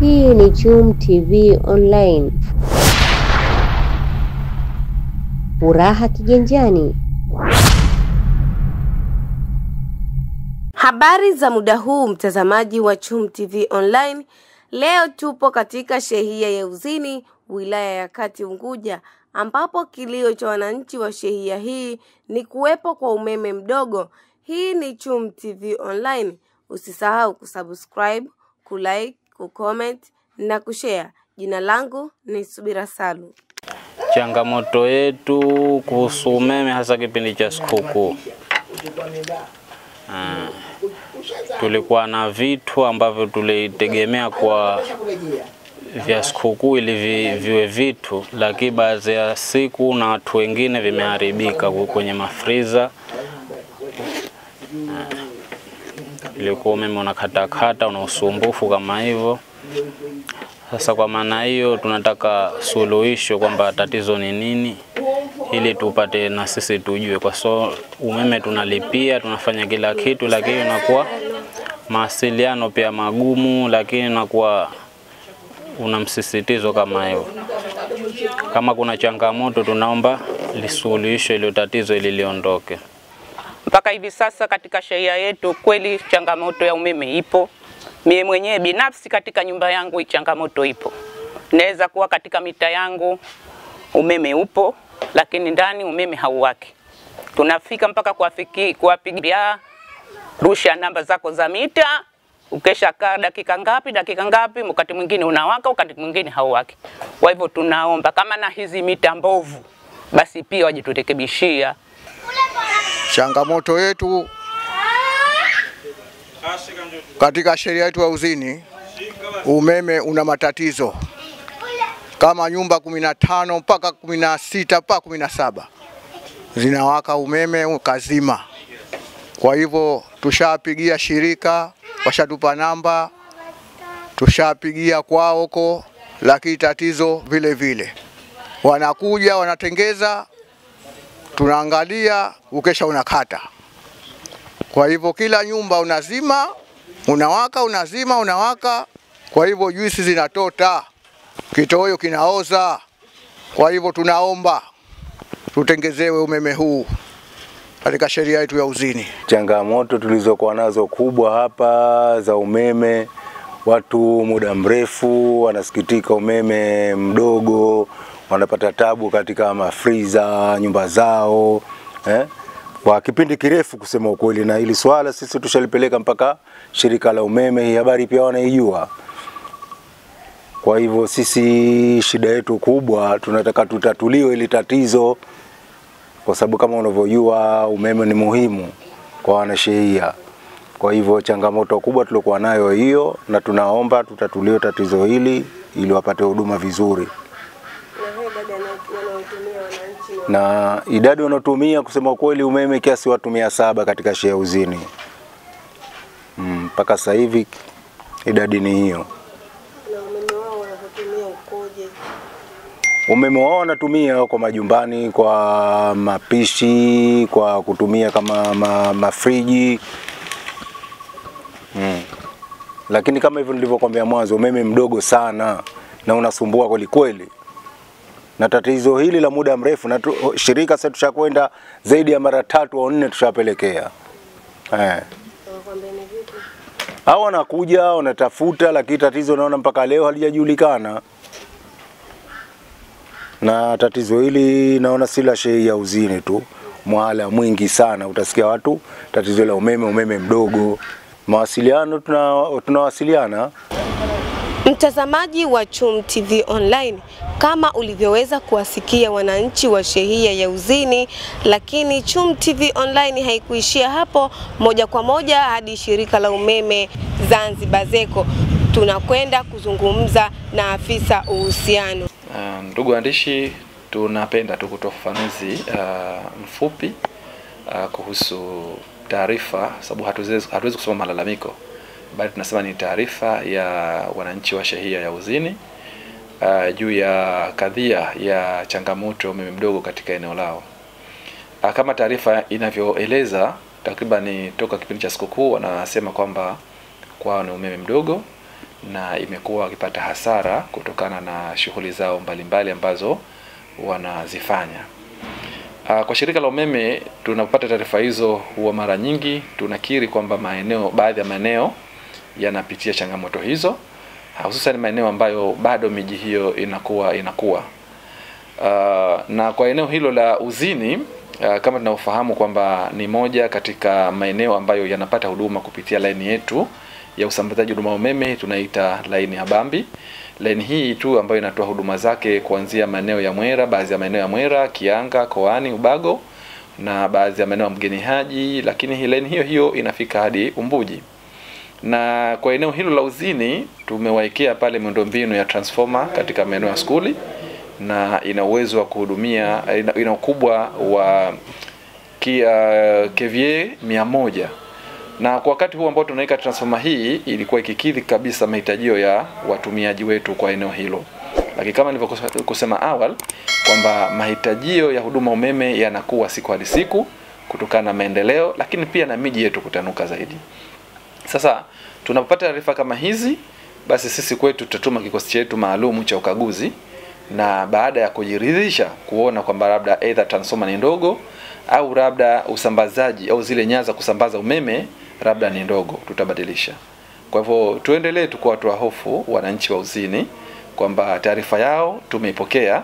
Hii ni Chum TV Online. Furaha kiganjani. Habari za muda huu, mtazamaji wa Chum TV Online. Leo tupo katika shehia ya Uzini, wilaya ya Kati Unguja, ambapo kilio cha wananchi wa shehia hii ni kuwepo kwa umeme mdogo. Hii ni Chum TV Online. Usisahau kusubscribe, kulike, kucomment na kushare. Jina langu ni Subira Salu. Changamoto yetu kuhusu umeme hasa kipindi cha sikukuu. Tulikuwa na vitu ambavyo tulitegemea kwa vya sikukuu ili viwe vitu, lakini baadhi ya siku na watu wengine vimeharibika kwenye mafriza. Ilikuwa umeme unakatakata, una usumbufu kama hivyo. Sasa kwa maana hiyo tunataka suluhisho kwamba tatizo ni nini ili tupate na sisi tujue, kwa sababu umeme tunalipia, tunafanya kila kitu, lakini unakuwa mawasiliano pia magumu, lakini unakuwa una msisitizo kama hivyo. Kama kuna changamoto tunaomba lisuluhisho ile tatizo ili liondoke. Mpaka hivi sasa katika shehia yetu kweli changamoto ya umeme ipo. Mimi mwenyewe binafsi katika nyumba yangu hii changamoto ipo. Naweza kuwa katika mita yangu umeme upo, lakini ndani umeme hauwaki. Tunafika mpaka kuwapigia rusha namba zako za mita, ukesha kaa dakika ngapi, wakati mwingine unawaka, wakati mwingine hauwaki. Kwa hivyo tunaomba kama na hizi mita mbovu basi pia wajiturekebishia. Changamoto yetu katika shehia yetu ya Uzini, umeme una matatizo. Kama nyumba 15 mpaka 16 mpaka 17 zinawaka umeme kazima. Kwa hivyo tushapigia shirika, washatupa namba, tushapigia kwao huko, lakini tatizo vile vile. Wanakuja wanatengeza, tunaangalia, ukesha unakata. Kwa hivyo kila nyumba unazima, unawaka, unazima, unawaka. Kwa hivyo juisi zinatota, kitoweo kinaoza. Kwa hivyo tunaomba tutengezewe umeme huu katika shehia yetu ya Uzini. Changamoto tulizokuwa nazo kubwa hapa za umeme, watu muda mrefu wanasikitika umeme mdogo, wanapata tabu katika mafriza nyumba zao kwa kipindi kirefu kusema ukweli, na ili swala sisi tushalipeleka mpaka shirika la umeme, hii habari pia wanaijua. Kwa hivyo sisi shida yetu kubwa tunataka tutatuliwe ili tatizo, kwa sababu kama unavyojua umeme ni muhimu kwa wanashehia. Kwa hivyo changamoto kubwa tulikuwa nayo hiyo, na tunaomba tutatuliwe tatizo hili ili wapate huduma vizuri. Na idadi wanaotumia kusema kweli umeme kiasi watu 700 katika shehia Uzini. Mpaka sasa hivi idadi ni hiyo. Na umeme wao wanatumia ukoje? Umeme wao wanatumia kwa majumbani, kwa mapishi, kwa kutumia kama mafriji. Lakini kama hivyo nilivyokuambia mwanzo, umeme mdogo sana na unasumbua kweli kweli. Na tatizo hili la muda mrefu, na shirika sasa tushakwenda zaidi ya mara 3 au 4 tushapelekea. Hao wanakuja, wanatafuta, lakini tatizo naona mpaka leo halijajulikana. Na tatizo hili naona si la shehia ya Uzini tu, mwala mwingi sana utasikia watu tatizo la umeme mdogo. Mawasiliano tunawasiliana. Mtazamaji wa Chum TV Online, kama ulivyoweza kuwasikia wananchi wa shehia ya Uzini, lakini Chum TV Online haikuishia hapo. Moja kwa moja hadi shirika la umeme Zanzibar ZECO, tunakwenda kuzungumza na afisa uhusiano. Ndugu waandishi, tunapenda tu kutoa ufafanuzi mfupi kuhusu taarifa, sababu hatuwezi kusoma malalamiko, bali tunasema ni taarifa ya wananchi wa shehia ya Uzini juu ya kadhia ya changamoto umeme mdogo katika eneo lao. Kama taarifa inavyoeleza, takriban toka kipindi cha sikukuu wanasema kwamba kwao ni umeme mdogo, na imekuwa wakipata hasara kutokana na shughuli zao mbalimbali ambazo wanazifanya. Kwa shirika la umeme tunapopata taarifa hizo, huwa mara nyingi tunakiri kwamba baadhi ya maeneo yanapitia changamoto hizo, hususan maeneo ambayo bado miji hiyo inakuwa. Na kwa eneo hilo la Uzini, kama tunavyofahamu kwamba ni moja katika maeneo ambayo yanapata huduma kupitia laini yetu ya usambazaji huduma umeme, tunaita laini ya Bambi. Laini hii tu ambayo inatoa huduma zake kuanzia maeneo ya Mwera, baadhi ya maeneo ya Mwera, Kianga, Koani, Ubago na baadhi ya maeneo ya Mgeni Haji, lakini hii laini hiyo inafika hadi Umbuji. Na kwa eneo hilo la Uzini tumewaekea pale miundombinu ya transformer katika maeneo ya skuli, na ina uwezo wa kuhudumia, ina ukubwa wa kVA 100. Na kwa wakati huu ambao tunaweka transformer hii, ilikuwa ikikidhi kabisa mahitajio ya watumiaji wetu kwa eneo hilo. Lakini kama nilivyosema awali kwamba mahitajio ya huduma umeme yanakuwa siku hadi siku kutokana na maendeleo, lakini pia na miji yetu kutanuka zaidi. Sasa tunapopata taarifa kama hizi, basi sisi kwetu tutatuma kikosi chetu maalum cha ukaguzi, na baada ya kujiridhisha kuona kwamba labda either transformer ni ndogo au labda usambazaji au zile nyaya za kusambaza umeme labda ni ndogo, tutabadilisha. Kwa hivyo tuendelee kuwatoa hofu wananchi wa Uzini kwamba taarifa yao tumeipokea,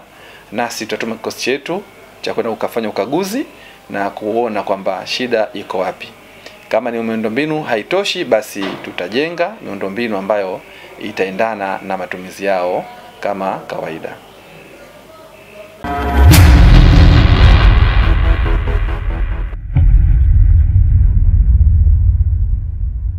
nasi tutatuma kikosi chetu cha kwenda kufanya ukaguzi na kuona kwamba shida iko wapi. Kama ni miundombinu haitoshi, basi tutajenga miundombinu ambayo itaendana na matumizi yao kama kawaida.